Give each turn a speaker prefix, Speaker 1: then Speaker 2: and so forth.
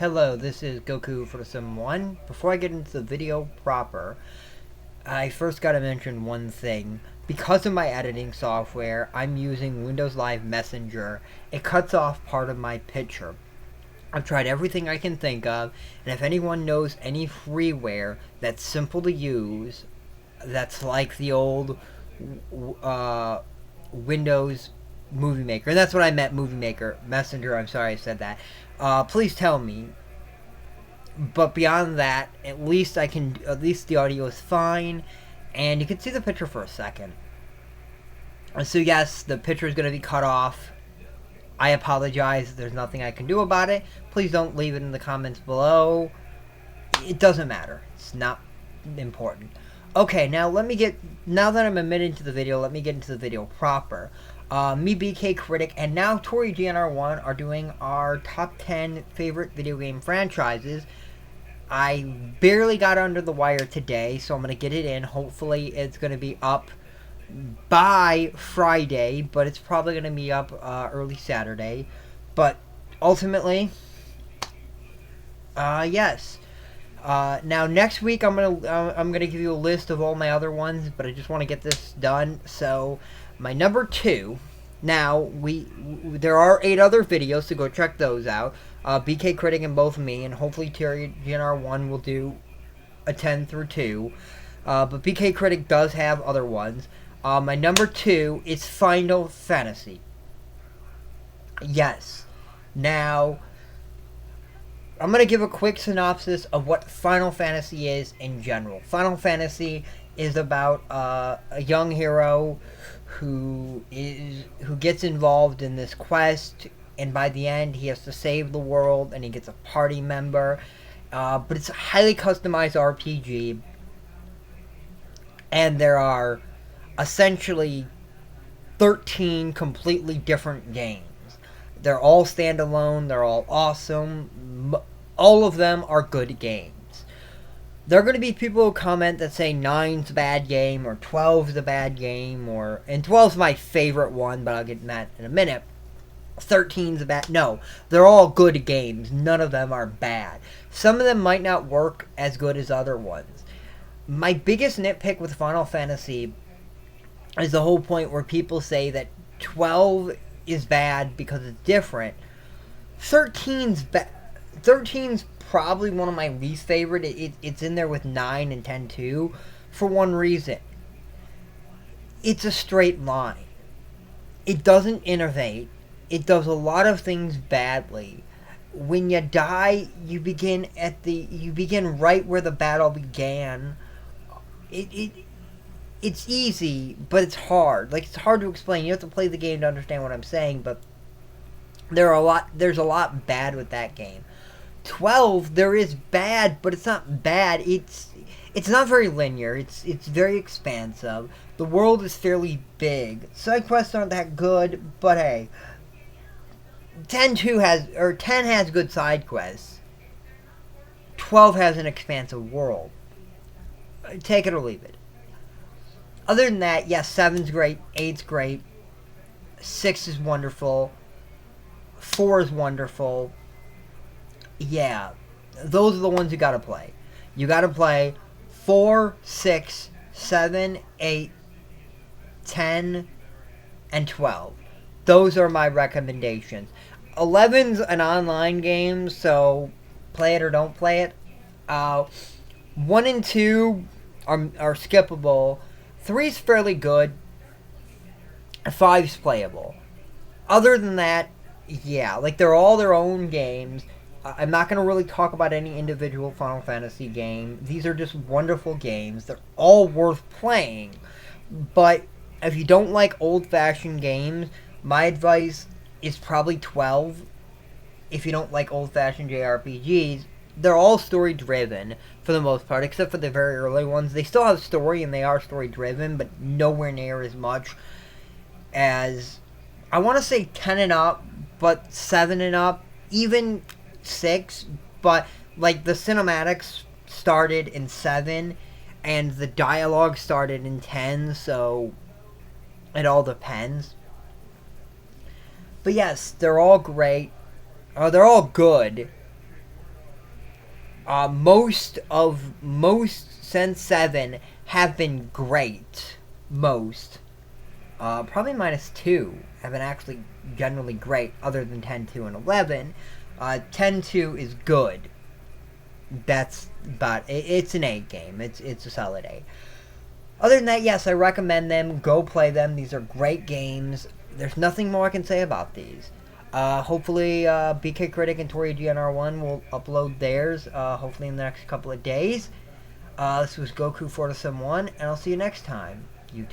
Speaker 1: Hello, this is Goku for Sim 1. Before I get into the video proper, I first gotta mention one thing. Because of my editing software, I'm using Windows Live Messenger. It cuts off part of my picture. I've tried everything I can think of, and if anyone knows any freeware that's simple to use, that's like the old Windows Movie Maker, and that's what I meant, Movie Maker, Messenger, I'm sorry I said that. Please tell me. But beyond that, at least the audio is fine, and you can see the picture for a second. So yes, the picture is going to be cut off. I apologize, there's nothing I can do about it. Please don't leave it in the comments below. It doesn't matter. It's not important. Okay, now now that I'm admitted to the video, let me get into the video proper. Me, BKcritic, and now Tori GNR1 are doing our top 10 favorite video game franchises. I barely got under the wire today, so I'm going to get it in. Hopefully it's going to be up by Friday, but it's probably going to be up early Saturday. But ultimately, yes. Now next week I'm gonna give you a list of all my other ones, but I just want to get this done. So my number 2. Now there are 8 other videos, so go check those out. BKcritic and both me, and hopefully Terry GNR1 will do a 10 through 2. But BKcritic does have other ones. My number 2 is Final Fantasy. Yes. Now I'm going to give a quick synopsis of what Final Fantasy is in general. Final Fantasy is about a young hero who gets involved in this quest, and by the end he has to save the world, and he gets a party member. But it's a highly customized RPG, and there are essentially 13 completely different games. They're all standalone, they're all awesome, all of them are good games. There are going to be people who comment that say 9's a bad game, or 12's a bad game, and 12's my favorite one, but I'll get to that in a minute. 13's a bad, no, they're all good games, none of them are bad. Some of them might not work as good as other ones. My biggest nitpick with Final Fantasy is the whole point where people say that 12 is bad because it's different. 13's probably one of my least favorite. It's in there with 9 and 10 too, for one reason. It's a straight line. It doesn't innovate. It does a lot of things badly. When you die, you begin right where the battle began. It's easy, but it's hard. Like, it's hard to explain. You have to play the game to understand what I'm saying, but there's a lot bad with that game. 12, there is bad, but it's not bad. It's not very linear. It's very expansive. The world is fairly big. Side quests aren't that good, but hey, 10 has good side quests. 12 has an expansive world. Take it or leave it. Other than that, yes, 7's great, 8's great, 6 is wonderful, 4 is wonderful. Yeah, those are the ones you gotta play. You gotta play 4, 6, 7, 8, 10, and 12. Those are my recommendations. 11's an online game, so play it or don't play it. 1 and 2 are skippable. 3's fairly good. 5's playable. Other than that, yeah, like, they're all their own games. I'm not going to really talk about any individual Final Fantasy game. These are just wonderful games. They're all worth playing. But if you don't like old-fashioned games, my advice is probably 12. If you don't like old-fashioned JRPGs, they're all story-driven for the most part, except for the very early ones. They still have story, and they are story-driven, but nowhere near as much as, I want to say 10 and up, but 7 and up, even 6, but, like, the cinematics started in 7, and the dialogue started in 10, so it all depends. But yes, they're all great. They're all good. Most since 7 have been great. Most. Probably -2 have been actually generally great, other than 10-2 and 11. 10-2 is good. That's about it. It's an 8 game. It's a solid 8. Other than that, yes, I recommend them. Go play them. These are great games. There's nothing more I can say about these. Hopefully, BKcritic and ToriGNR1 will upload theirs, hopefully in the next couple of days. This was Goku 4 to Sim 1, and I'll see you next time. YouTube.